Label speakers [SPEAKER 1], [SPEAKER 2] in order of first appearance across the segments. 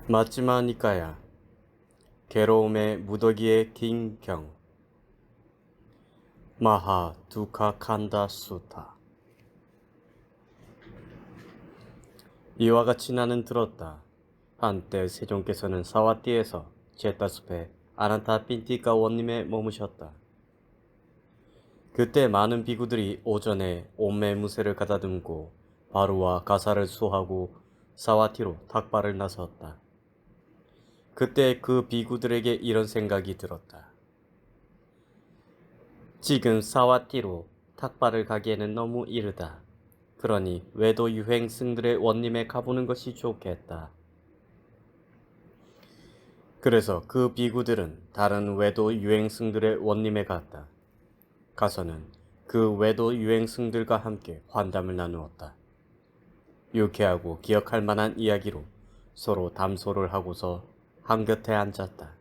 [SPEAKER 1] 맞지마 니까야. 괴로움의 무더기의 김경. 마하 두카칸다 수타. 이와 같이 나는 들었다. 한때 세종께서는 사와띠에서 제따숲에 아난타 핀티가 원님에 머무셨다. 그때 많은 비구들이 오전에 옴매무새를 가다듬고 바루와 가사를 수하고 사와티로 탁발을 나섰다. 그때 그 비구들에게 이런 생각이 들었다. 지금 사와티로 탁발을 가기에는 너무 이르다. 그러니 외도 유행승들의 원님에 가보는 것이 좋겠다. 그래서 그 비구들은 다른 외도 유행승들의 원님에 갔다. 가서는 그 외도 유행승들과 함께 환담을 나누었다. 유쾌하고 기억할 만한 이야기로 서로 담소를 하고서 한곁에 앉았다.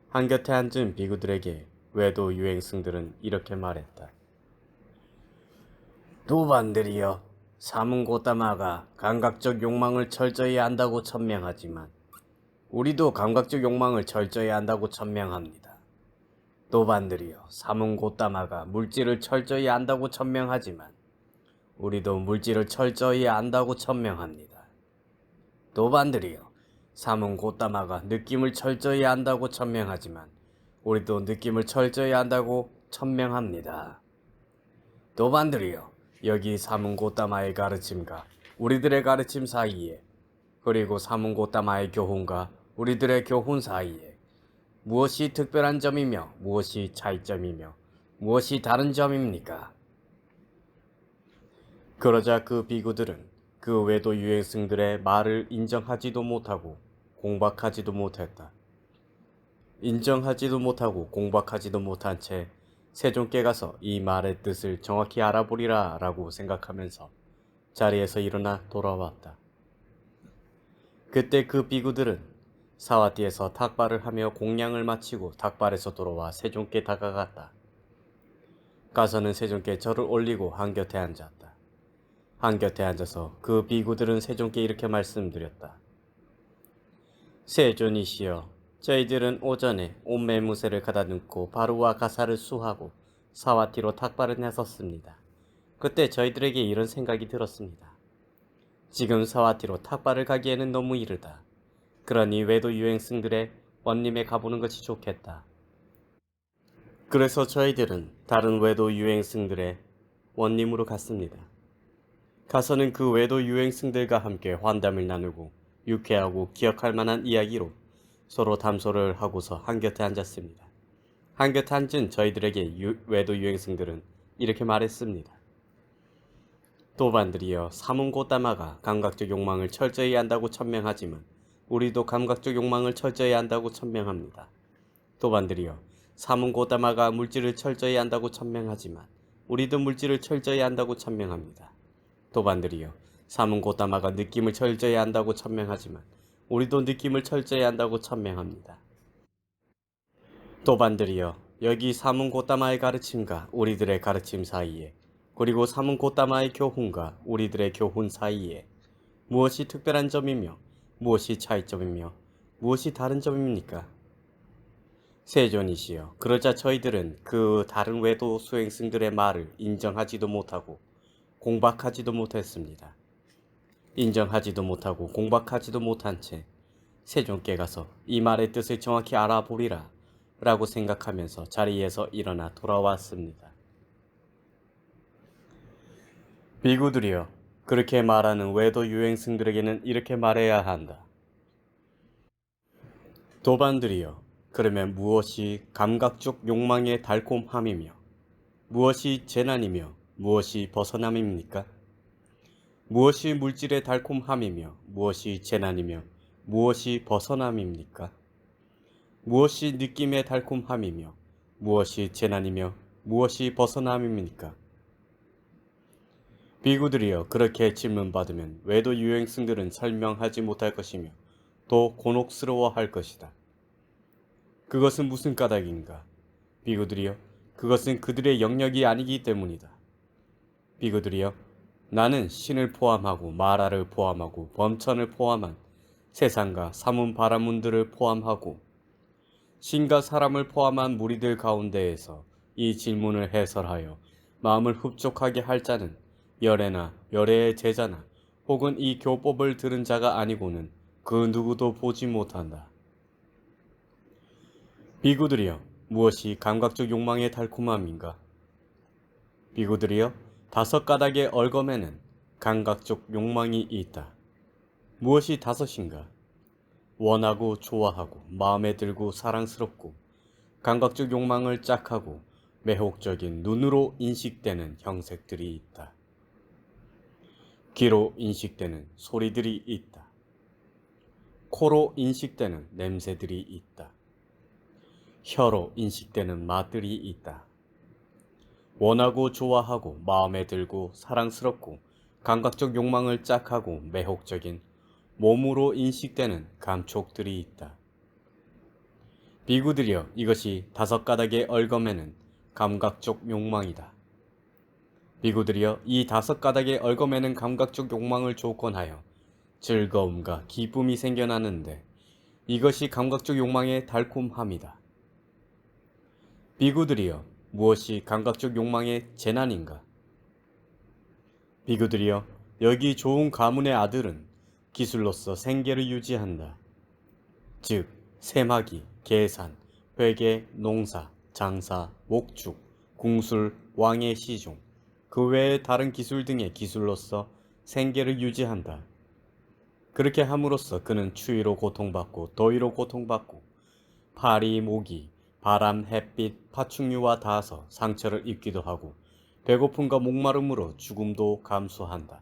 [SPEAKER 1] 한곁에 앉은 비구들에게 외도 유행승들은 이렇게 말했다. 도반들이여, 사문고다마가 감각적 욕망을 철저히 안다고 천명하지만 우리도 감각적 욕망을 철저히 안다고 천명합니다. 도반들이여, 사문고다마가 물질을 철저히 안다고 천명하지만 우리도 물질을 철저히 안다고 천명합니다. 도반들이여, 사문고다마가 느낌을 철저히 안다고 천명하지만 우리도 느낌을 철저히 안다고 천명합니다. 도반들이여, 여기 사문고다마의 가르침과 우리들의 가르침 사이에, 그리고 사문고다마의 교훈과 우리들의 교훈 사이에 무엇이 특별한 점이며 무엇이 차이점이며 무엇이 다른 점입니까? 그러자 그 비구들은 그 외도 유행승들의 말을 인정하지도 못하고 공박하지도 못했다. 인정하지도 못하고 공박하지도 못한 채 세종께 가서 이 말의 뜻을 정확히 알아보리라 라고 생각하면서 자리에서 일어나 돌아왔다. 그때 그 비구들은 사와띠에서 탁발을 하며 공양을 마치고 탁발에서 돌아와 세종께 다가갔다. 가서는 세종께 절을 올리고 한곁에 앉았다. 한곁에 앉아서 그 비구들은 세종께 이렇게 말씀드렸다. 세존이시여, 저희들은 오전에 옴매무새를 가다듬고 바루와 가사를 수하고 사와티로 탁발을 나섰습니다. 그때 저희들에게 이런 생각이 들었습니다. 지금 사와티로 탁발을 가기에는 너무 이르다. 그러니 외도 유행승들의 원님에 가보는 것이 좋겠다. 그래서 저희들은 다른 외도 유행승들의 원님으로 갔습니다. 가서는 그 외도 유행승들과 함께 환담을 나누고 유쾌하고 기억할 만한 이야기로 서로 담소를 하고서 한곁에 앉았습니다. 한곁에 앉은 저희들에게 외도 유행승들은 이렇게 말했습니다. 도반들이여, 사문고다마가 감각적 욕망을 철저히 안다고 천명하지만 우리도 감각적 욕망을 철저히 안다고 천명합니다. 도반들이여, 사문고다마가 물질을 철저히 안다고 천명하지만 우리도 물질을 철저히 안다고 천명합니다. 도반들이여, 사문고다마가 느낌을 철저히 안다고 천명하지만 우리도 느낌을 철저히 안다고 천명합니다. 도반들이여, 여기 사문고다마의 가르침과 우리들의 가르침 사이에, 그리고 사문고다마의 교훈과 우리들의 교훈 사이에 무엇이 특별한 점이며 무엇이 차이점이며 무엇이 다른 점입니까? 세존이시여, 그러자 저희들은 그 다른 외도 수행승들의 말을 인정하지도 못하고 공박하지도 못했습니다. 인정하지도 못하고 공박하지도 못한 채 세종께 가서 이 말의 뜻을 정확히 알아보리라 라고 생각하면서 자리에서 일어나 돌아왔습니다. 비구들이여, 그렇게 말하는 외도 유행승들에게는 이렇게 말해야 한다. 도반들이여, 그러면 무엇이 감각적 욕망의 달콤함이며 무엇이 재난이며 무엇이 벗어남입니까? 무엇이 물질의 달콤함이며 무엇이 재난이며 무엇이 벗어남입니까? 무엇이 느낌의 달콤함이며 무엇이 재난이며 무엇이 벗어남입니까? 비구들이여, 그렇게 질문받으면 외도 유행승들은 설명하지 못할 것이며 더 곤혹스러워할 것이다. 그것은 무슨 까닭인가? 비구들이여, 그것은 그들의 영역이 아니기 때문이다. 비구들이여, 나는 신을 포함하고 마라를 포함하고 범천을 포함한 세상과 사문 바라문들을 포함하고 신과 사람을 포함한 무리들 가운데에서 이 질문을 해설하여 마음을 흡족하게 할 자는 열애나 열애의 제자나 혹은 이 교법을 들은 자가 아니고는 그 누구도 보지 못한다. 비구들이여, 무엇이 감각적 욕망의 달콤함인가? 비구들이여, 5가닥의 얼검에는 감각적 욕망이 있다. 무엇이 5인가? 원하고 좋아하고 마음에 들고 사랑스럽고 감각적 욕망을 짝하고 매혹적인 눈으로 인식되는 형색들이 있다. 귀로 인식되는 소리들이 있다. 코로 인식되는 냄새들이 있다. 혀로 인식되는 맛들이 있다. 원하고 좋아하고 마음에 들고 사랑스럽고 감각적 욕망을 짝하고 매혹적인 몸으로 인식되는 감촉들이 있다. 비구들이여, 이것이 5가닥의 얼검에는 감각적 욕망이다. 비구들이여, 이 5가닥의 얼검에는 감각적 욕망을 조건하여 즐거움과 기쁨이 생겨나는데 이것이 감각적 욕망의 달콤함이다. 비구들이여, 무엇이 감각적 욕망의 재난인가? 비구들이여, 여기 좋은 가문의 아들은 기술로서 생계를 유지한다. 즉, 세마기, 계산, 회계, 농사, 장사, 목축, 궁술, 왕의 시종, 그 외의 다른 기술 등의 기술로서 생계를 유지한다. 그렇게 함으로써 그는 추위로 고통받고 더위로 고통받고 파리, 모기, 바람, 햇빛, 파충류와 닿아서 상처를 입기도 하고 배고픔과 목마름으로 죽음도 감수한다.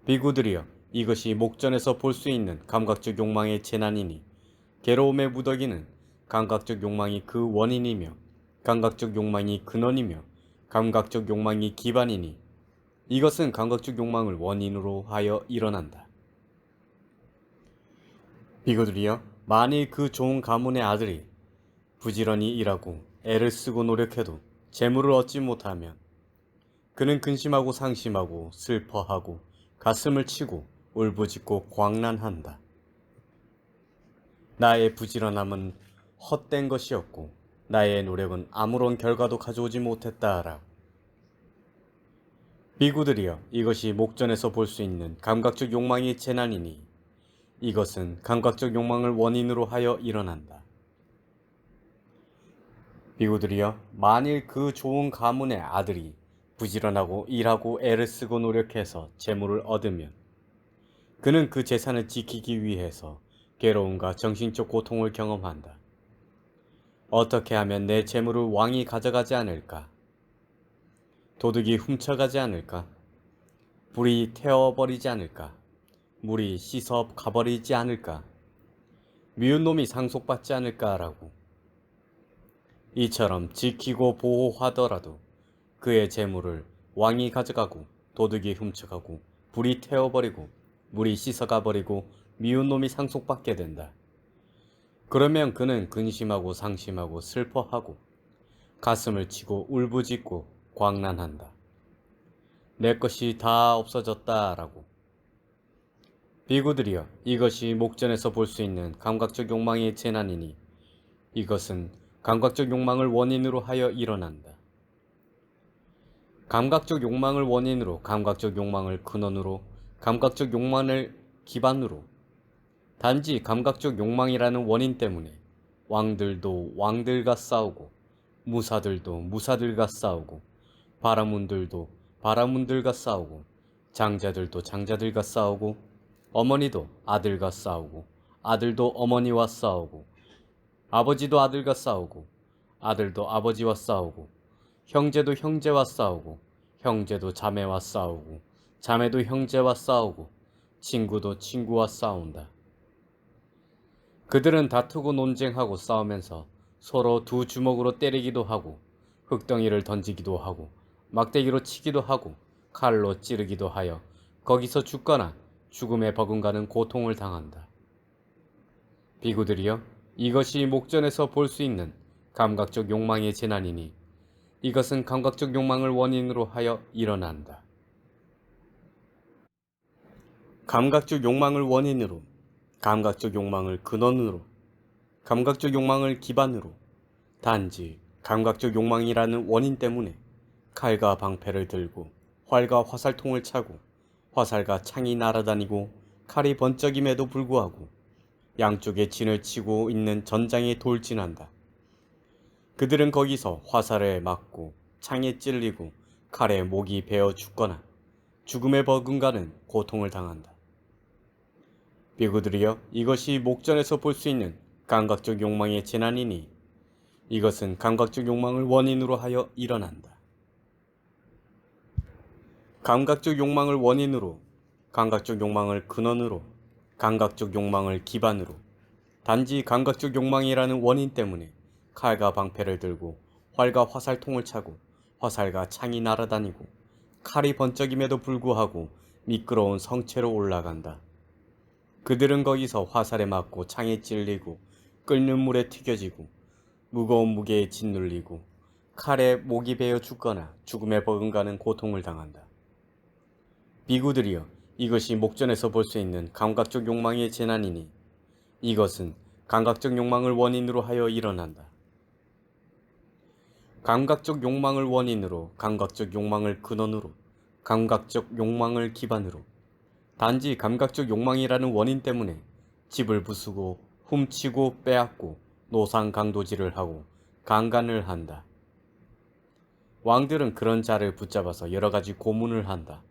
[SPEAKER 1] 비구들이여, 이것이 목전에서 볼 수 있는 감각적 욕망의 재난이니 괴로움의 무더기는 감각적 욕망이 그 원인이며 감각적 욕망이 근원이며 감각적 욕망이 기반이니 이것은 감각적 욕망을 원인으로 하여 일어난다. 비구들이여, 만일 그 좋은 가문의 아들이 부지런히 일하고 애를 쓰고 노력해도 재물을 얻지 못하면 그는 근심하고 상심하고 슬퍼하고 가슴을 치고 울부짖고 광난한다. 나의 부지런함은 헛된 것이었고 나의 노력은 아무런 결과도 가져오지 못했다라. 비구들이여, 이것이 목전에서 볼 수 있는 감각적 욕망의 재난이니 이것은 감각적 욕망을 원인으로 하여 일어난다. 비구들이여, 만일 그 좋은 가문의 아들이 부지런하고 일하고 애를 쓰고 노력해서 재물을 얻으면 그는 그 재산을 지키기 위해서 괴로움과 정신적 고통을 경험한다. 어떻게 하면 내 재물을 왕이 가져가지 않을까? 도둑이 훔쳐가지 않을까? 불이 태워버리지 않을까? 물이 씻어 가버리지 않을까? 미운 놈이 상속받지 않을까라고. 이처럼 지키고 보호하더라도 그의 재물을 왕이 가져가고 도둑이 훔쳐가고 불이 태워버리고 물이 씻어가버리고 미운 놈이 상속받게 된다. 그러면 그는 근심하고 상심하고 슬퍼하고 가슴을 치고 울부짖고 광난한다. 내 것이 다 없어졌다라고. 비구들이여, 이것이 목전에서 볼 수 있는 감각적 욕망의 재난이니 이것은 감각적 욕망을 원인으로 하여 일어난다. 감각적 욕망을 원인으로, 감각적 욕망을 근원으로, 감각적 욕망을 기반으로, 단지 감각적 욕망이라는 원인 때문에 왕들도 왕들과 싸우고 무사들도 무사들과 싸우고 바라문들도 바라문들과 싸우고 장자들도 장자들과 싸우고 어머니도 아들과 싸우고 아들도 어머니와 싸우고 아버지도 아들과 싸우고 아들도 아버지와 싸우고 형제도 형제와 싸우고 형제도 자매와 싸우고 자매도 형제와 싸우고 친구도 친구와 싸운다. 그들은 다투고 논쟁하고 싸우면서 서로 두 주먹으로 때리기도 하고 흙덩이를 던지기도 하고 막대기로 치기도 하고 칼로 찌르기도 하여 거기서 죽거나 죽음에 버금가는 고통을 당한다. 비구들이여, 이것이 목전에서 볼 수 있는 감각적 욕망의 재난이니 이것은 감각적 욕망을 원인으로 하여 일어난다. 감각적 욕망을 원인으로 감각적 욕망을 근원으로, 감각적 욕망을 기반으로, 단지 감각적 욕망이라는 원인 때문에 칼과 방패를 들고 활과 화살통을 차고 화살과 창이 날아다니고 칼이 번쩍임에도 불구하고 양쪽에 진을 치고 있는 전장에 돌진한다. 그들은 거기서 화살에 맞고 창에 찔리고 칼에 목이 베어 죽거나 죽음에 버금가는 고통을 당한다. 비구들이여, 이것이 목전에서 볼 수 있는 감각적 욕망의 재난이니 이것은 감각적 욕망을 원인으로 하여 일어난다. 감각적 욕망을 원인으로, 감각적 욕망을 근원으로, 감각적 욕망을 기반으로, 단지 감각적 욕망이라는 원인 때문에 칼과 방패를 들고 활과 화살통을 차고 화살과 창이 날아다니고 칼이 번쩍임에도 불구하고 미끄러운 성체로 올라간다. 그들은 거기서 화살에 맞고 창에 찔리고 끓는 물에 튀겨지고 무거운 무게에 짓눌리고 칼에 목이 베어 죽거나 죽음에 버금가는 고통을 당한다. 비구들이여, 이것이 목전에서 볼 수 있는 감각적 욕망의 재난이니 이것은 감각적 욕망을 원인으로 하여 일어난다. 감각적 욕망을 원인으로, 감각적 욕망을 근원으로, 감각적 욕망을 기반으로, 단지 감각적 욕망이라는 원인 때문에 집을 부수고 훔치고 빼앗고 노상강도질을 하고 강간을 한다. 왕들은 그런 자를 붙잡아서 여러 가지 고문을 한다.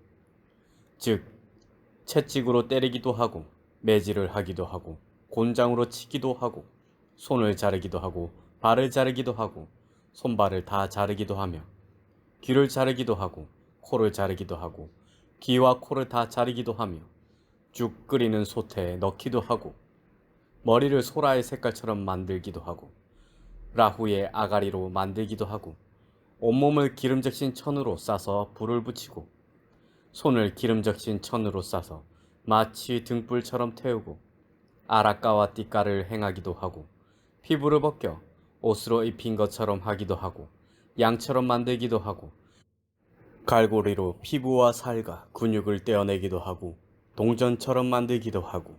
[SPEAKER 1] 즉, 채찍으로 때리기도 하고 매질을 하기도 하고 곤장으로 치기도 하고 손을 자르기도 하고 발을 자르기도 하고 손발을 다 자르기도 하며 귀를 자르기도 하고 코를 자르기도 하고 귀와 코를 다 자르기도 하며 죽 끓이는 솥에 넣기도 하고 머리를 소라의 색깔처럼 만들기도 하고 라후의 아가리로 만들기도 하고 온몸을 기름 적신 천으로 싸서 불을 붙이고 손을 기름 적신 천으로 싸서 마치 등불처럼 태우고 아라까와 띠까를 행하기도 하고 피부를 벗겨 옷으로 입힌 것처럼 하기도 하고 양처럼 만들기도 하고 갈고리로 피부와 살과 근육을 떼어내기도 하고 동전처럼 만들기도 하고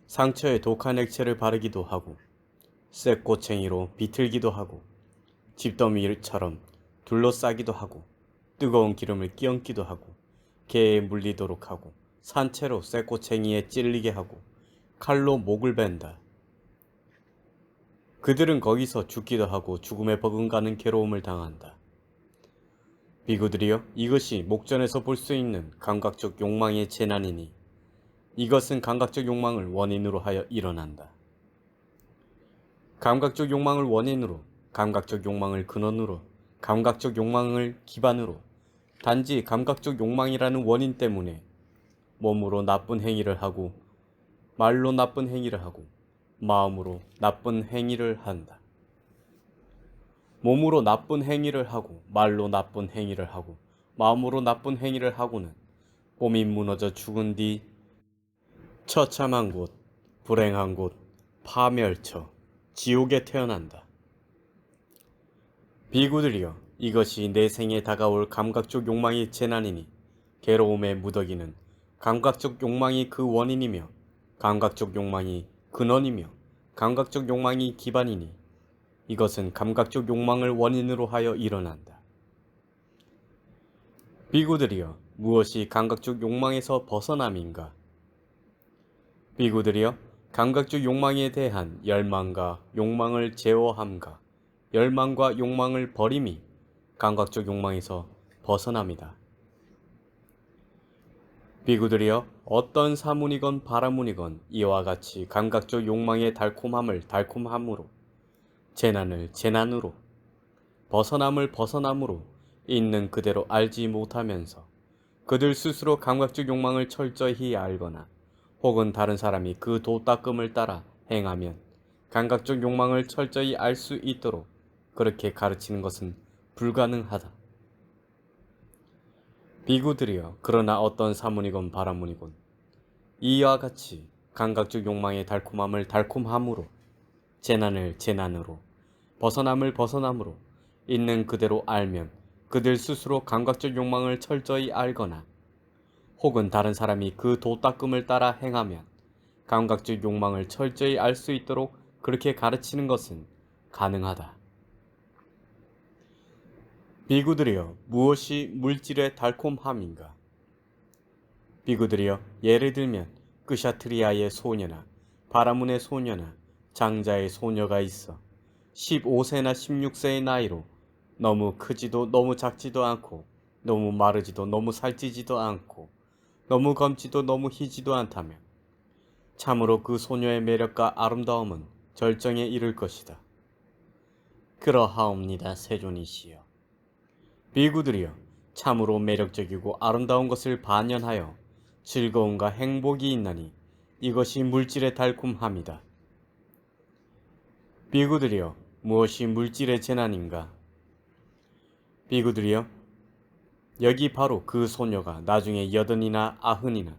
[SPEAKER 1] 상처에 독한 액체를 바르기도 하고 쇠꼬챙이로 비틀기도 하고 집더미처럼 둘러싸기도 하고 뜨거운 기름을 끼얹기도 하고 개에 물리도록 하고 산채로 쇠꼬챙이에 찔리게 하고 칼로 목을 벤다. 그들은 거기서 죽기도 하고 죽음에 버금가는 괴로움을 당한다. 비구들이여, 이것이 목전에서 볼 수 있는 감각적 욕망의 재난이니 이것은 감각적 욕망을 원인으로 하여 일어난다. 감각적 욕망을 원인으로, 감각적 욕망을 근원으로, 감각적 욕망을 기반으로, 단지 감각적 욕망이라는 원인 때문에 몸으로 나쁜 행위를 하고 말로 나쁜 행위를 하고 마음으로 나쁜 행위를 한다. 몸으로 나쁜 행위를 하고 말로 나쁜 행위를 하고 마음으로 나쁜 행위를 하고는 몸이 무너져 죽은 뒤 처참한 곳, 불행한 곳, 파멸처, 지옥에 태어난다. 비구들이여, 이것이 내 생에 다가올 감각적 욕망의 재난이니 괴로움의 무더기는 감각적 욕망이 그 원인이며 감각적 욕망이 근원이며 감각적 욕망이 기반이니 이것은 감각적 욕망을 원인으로 하여 일어난다. 비구들이여, 무엇이 감각적 욕망에서 벗어남인가? 비구들이여, 감각적 욕망에 대한 열망과 욕망을 제어함과 열망과 욕망을 버림이 감각적 욕망에서 벗어남이다. 비구들이여, 어떤 사문이건 바라문이건 이와 같이 감각적 욕망의 달콤함을 달콤함으로 재난을 재난으로 벗어남을 벗어남으로 있는 그대로 알지 못하면서 그들 스스로 감각적 욕망을 철저히 알거나 혹은 다른 사람이 그 도닦음을 따라 행하면 감각적 욕망을 철저히 알 수 있도록 그렇게 가르치는 것은 불가능하다. 비구들이여, 그러나 어떤 사문이건 바라문이건 이와 같이 감각적 욕망의 달콤함을 달콤함으로 재난을 재난으로 벗어남을 벗어남으로 있는 그대로 알면 그들 스스로 감각적 욕망을 철저히 알거나 혹은 다른 사람이 그 도닦음을 따라 행하면 감각적 욕망을 철저히 알 수 있도록 그렇게 가르치는 것은 가능하다. 비구들이여, 무엇이 물질의 달콤함인가? 비구들이여, 예를 들면 끄샤트리아의 소녀나 바라문의 소녀나 장자의 소녀가 있어 15세나 16세의 나이로 너무 크지도 너무 작지도 않고 너무 마르지도 너무 살찌지도 않고 너무 검지도 너무 희지도 않다면 참으로 그 소녀의 매력과 아름다움은 절정에 이를 것이다. 그러하옵니다, 세존이시여. 비구들이여, 참으로 매력적이고 아름다운 것을 반연하여 즐거움과 행복이 있나니 이것이 물질의 달콤함이다. 비구들이여, 무엇이 물질의 재난인가? 비구들이여, 여기 바로 그 소녀가 나중에 80이나 90이나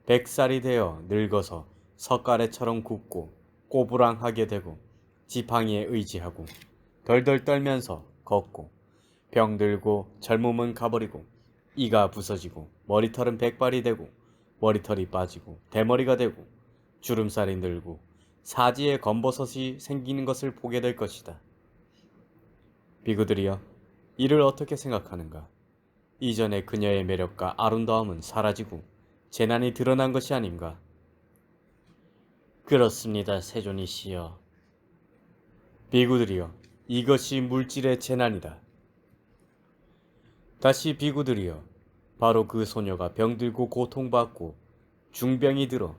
[SPEAKER 1] 100살이 되어 늙어서 석가래처럼 굽고 꼬부랑하게 되고 지팡이에 의지하고 덜덜 떨면서 걷고 병들고 젊음은 가버리고 이가 부서지고 머리털은 백발이 되고 머리털이 빠지고 대머리가 되고 주름살이 늘고 사지에 검버섯이 생기는 것을 보게 될 것이다. 비구들이여, 이를 어떻게 생각하는가? 이전에 그녀의 매력과 아름다움은 사라지고 재난이 드러난 것이 아닌가? 그렇습니다, 세존이시여. 비구들이여, 이것이 물질의 재난이다. 다시 비구들이여, 바로 그 소녀가 병들고 고통받고 중병이 들어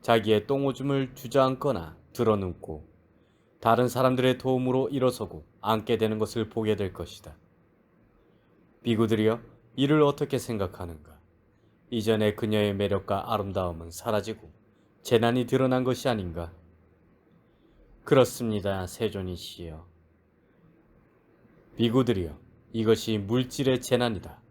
[SPEAKER 1] 자기의 똥오줌을 주저앉거나 드러눕고 다른 사람들의 도움으로 일어서고 앉게 되는 것을 보게 될 것이다. 비구들이여, 이를 어떻게 생각하는가? 이전에 그녀의 매력과 아름다움은 사라지고 재난이 드러난 것이 아닌가? 그렇습니다, 세존이시여. 비구들이여, 이것이 물질의 재난이다.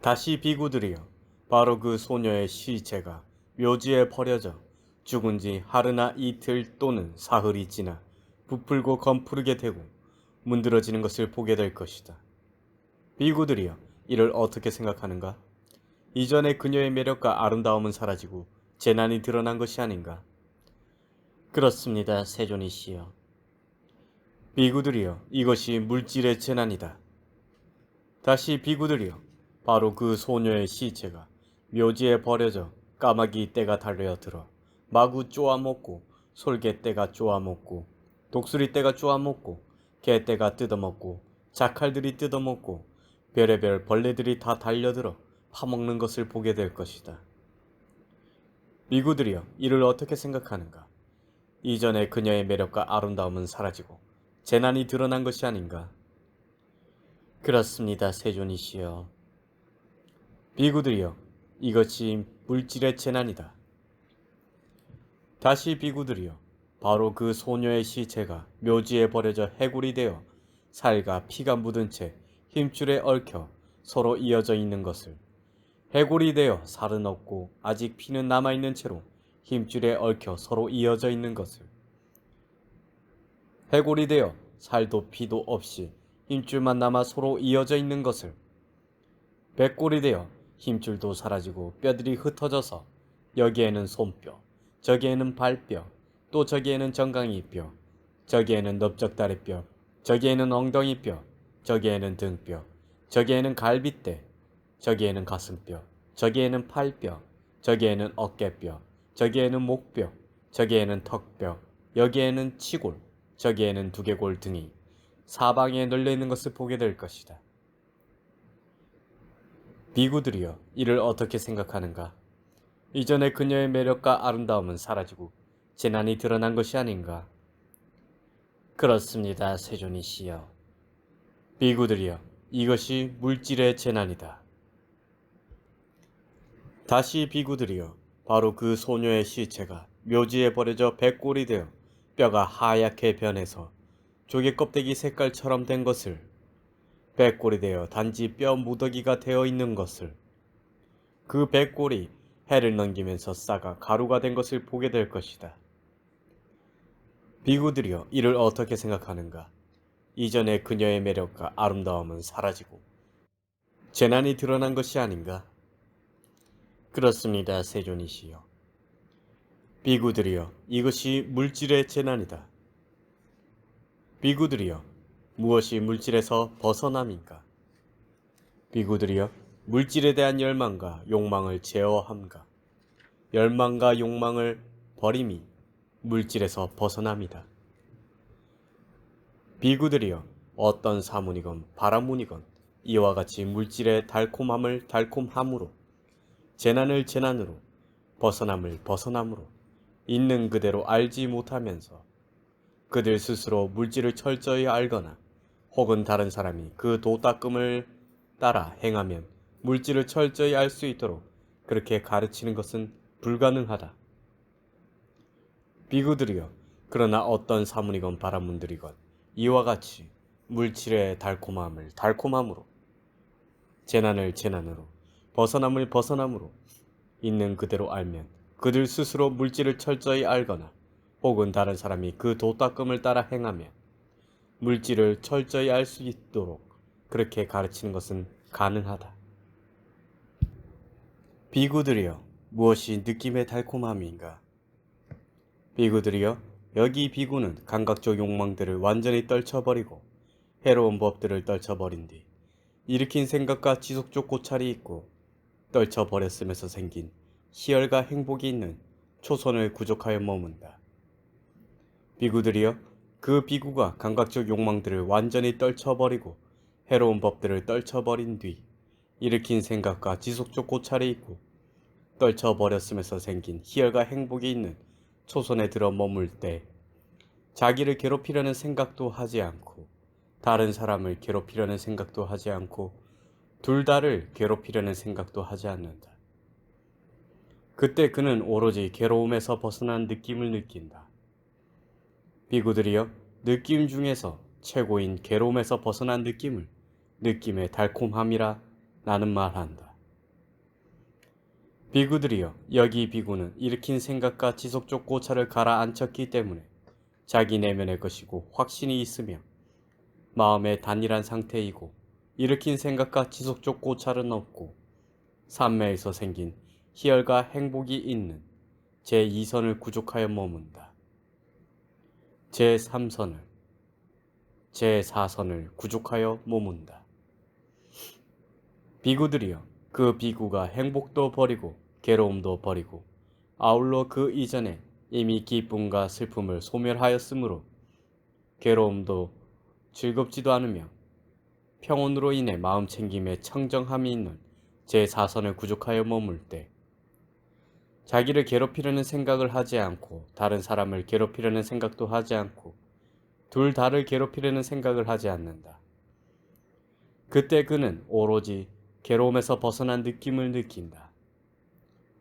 [SPEAKER 1] 다시 비구들이여, 바로 그 소녀의 시체가 묘지에 버려져 죽은 지 하루나 이틀 또는 사흘이 지나 부풀고 검푸르게 되고 문드러지는 것을 보게 될 것이다. 비구들이여, 이를 어떻게 생각하는가? 이전에 그녀의 매력과 아름다움은 사라지고 재난이 드러난 것이 아닌가? 그렇습니다, 세존이시여. 비구들이여, 이것이 물질의 재난이다. 다시 비구들이여, 바로 그 소녀의 시체가 묘지에 버려져 까마귀 떼가 달려들어 마구 쪼아먹고 솔개떼가 쪼아먹고 독수리 떼가 쪼아먹고 개떼가 뜯어먹고 자칼들이 뜯어먹고 별의별 벌레들이 다 달려들어 파먹는 것을 보게 될 것이다. 비구들이여, 이를 어떻게 생각하는가? 이전에 그녀의 매력과 아름다움은 사라지고 재난이 드러난 것이 아닌가? 그렇습니다, 세존이시여. 비구들이여, 이것이 물질의 재난이다. 다시 비구들이여, 바로 그 소녀의 시체가 묘지에 버려져 해골이 되어 살과 피가 묻은 채 힘줄에 얽혀 서로 이어져 있는 것을, 해골이 되어 살은 없고 아직 피는 남아있는 채로 힘줄에 얽혀 서로 이어져 있는 것을, 해골이 되어 살도 피도 없이 힘줄만 남아 서로 이어져 있는 것을, 백골이 되어 힘줄도 사라지고 뼈들이 흩어져서 여기에는 손뼈, 저기에는 발뼈, 또 저기에는 정강이뼈, 저기에는 넓적다리뼈, 저기에는 엉덩이뼈, 저기에는 등뼈, 저기에는 갈비뼈, 저기에는 가슴뼈, 저기에는 팔뼈, 저기에는 어깨뼈, 저기에는 목뼈, 저기에는 턱뼈, 여기에는 치골, 저기에는 두개골 등이 사방에 널려있는 것을 보게 될 것이다. 비구들이여, 이를 어떻게 생각하는가? 이전에 그녀의 매력과 아름다움은 사라지고 재난이 드러난 것이 아닌가? 그렇습니다, 세존이시여. 비구들이여, 이것이 물질의 재난이다. 다시 비구들이여, 바로 그 소녀의 시체가 묘지에 버려져 백골이 되어 뼈가 하얗게 변해서 조개 껍데기 색깔처럼 된 것을, 백골이 되어 단지 뼈 무더기가 되어 있는 것을, 그 백골이 해를 넘기면서 싹아 가루가 된 것을 보게 될 것이다. 비구들이여, 이를 어떻게 생각하는가? 이전에 그녀의 매력과 아름다움은 사라지고 재난이 드러난 것이 아닌가? 그렇습니다, 세존이시여. 비구들이여, 이것이 물질의 재난이다. 비구들이여, 무엇이 물질에서 벗어남인가? 비구들이여, 물질에 대한 열망과 욕망을 제어함과 열망과 욕망을 버림이 물질에서 벗어남이다. 비구들이여, 어떤 사문이건 바라문이건 이와 같이 물질의 달콤함을 달콤함으로, 재난을 재난으로, 벗어남을 벗어남으로 있는 그대로 알지 못하면서 그들 스스로 물질을 철저히 알거나 혹은 다른 사람이 그 도닦음을 따라 행하면 물질을 철저히 알 수 있도록 그렇게 가르치는 것은 불가능하다. 비구들이여, 그러나 어떤 사문이건 바라문들이건 이와 같이 물질의 달콤함을 달콤함으로, 재난을 재난으로, 벗어남을 벗어남으로 있는 그대로 알면 그들 스스로 물질을 철저히 알거나 혹은 다른 사람이 그 도닦음을 따라 행하면 물질을 철저히 알 수 있도록 그렇게 가르치는 것은 가능하다. 비구들이여, 무엇이 느낌의 달콤함인가? 비구들이여, 여기 비구는 감각적 욕망들을 완전히 떨쳐버리고 해로운 법들을 떨쳐버린 뒤 일으킨 생각과 지속적 고찰이 있고 떨쳐버렸음에서 생긴 희열과 행복이 있는 초선을 구족하여 머문다. 비구들이여, 그 비구가 감각적 욕망들을 완전히 떨쳐버리고 해로운 법들을 떨쳐버린 뒤 일으킨 생각과 지속적 고찰이 있고 떨쳐버렸음에서 생긴 희열과 행복이 있는 초선에 들어 머물 때 자기를 괴롭히려는 생각도 하지 않고 다른 사람을 괴롭히려는 생각도 하지 않고 둘 다를 괴롭히려는 생각도 하지 않는다. 그때 그는 오로지 괴로움에서 벗어난 느낌을 느낀다. 비구들이여, 느낌 중에서 최고인 괴로움에서 벗어난 느낌을 느낌의 달콤함이라 나는 말한다. 비구들이여, 여기 비구는 일으킨 생각과 지속적 고찰을 가라앉혔기 때문에 자기 내면의 것이고 확신이 있으며 마음의 단일한 상태이고 일으킨 생각과 지속적 고찰은 없고 삼매에서 생긴 희열과 행복이 있는 제2선을 구족하여 머문다. 제3선을, 제4선을 구족하여 머문다. 비구들이여, 그 비구가 행복도 버리고 괴로움도 버리고 아울러 그 이전에 이미 기쁨과 슬픔을 소멸하였으므로 괴로움도 즐겁지도 않으며 평온으로 인해 마음 챙김에 청정함이 있는 제4선을 구족하여 머물 때 자기를 괴롭히려는 생각을 하지 않고 다른 사람을 괴롭히려는 생각도 하지 않고 둘 다를 괴롭히려는 생각을 하지 않는다. 그때 그는 오로지 괴로움에서 벗어난 느낌을 느낀다.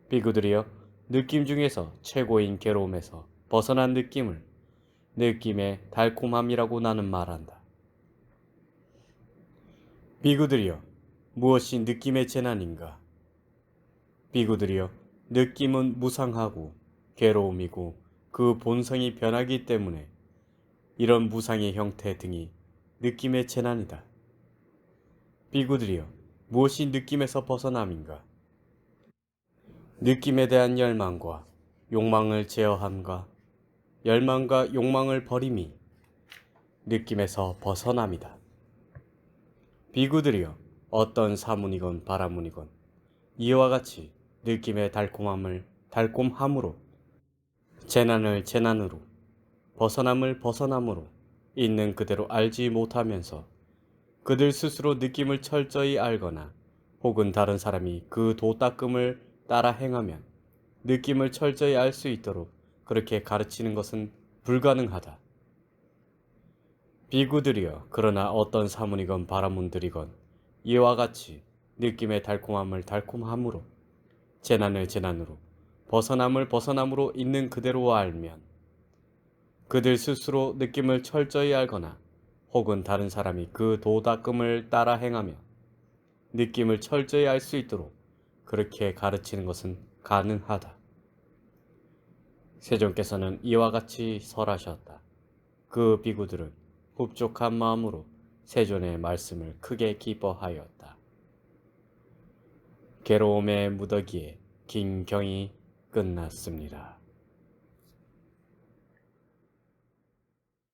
[SPEAKER 1] 비구들이여, 느낌 중에서 최고인 괴로움에서 벗어난 느낌을 느낌의 달콤함이라고 나는 말한다. 비구들이여, 무엇이 느낌의 재난인가? 비구들이여, 느낌은 무상하고 괴로움이고 그 본성이 변하기 때문에 이런 무상의 형태 등이 느낌의 재난이다. 비구들이여, 무엇이 느낌에서 벗어남인가? 느낌에 대한 열망과 욕망을 제어함과 열망과 욕망을 버림이 느낌에서 벗어남이다. 비구들이여, 어떤 사문이건 바라문이건 이와 같이 느낌의 달콤함을 달콤함으로, 재난을 재난으로, 벗어남을 벗어남으로 있는 그대로 알지 못하면서 그들 스스로 느낌을 철저히 알거나 혹은 다른 사람이 그 도닦음을 따라 행하면 느낌을 철저히 알 수 있도록 그렇게 가르치는 것은 불가능하다. 비구들이여, 그러나 어떤 사문이건 바라문들이건 이와 같이 느낌의 달콤함을 달콤함으로, 재난을 재난으로, 벗어남을 벗어남으로 있는 그대로 알면 그들 스스로 느낌을 철저히 알거나 혹은 다른 사람이 그 도닦음을 따라 행하며 느낌을 철저히 알 수 있도록 그렇게 가르치는 것은 가능하다. 세존께서는 이와 같이 설하셨다. 그 비구들은 흡족한 마음으로 세존의 말씀을 크게 기뻐하였다. 괴로움의 무더기에 긴 경이 끝났습니다.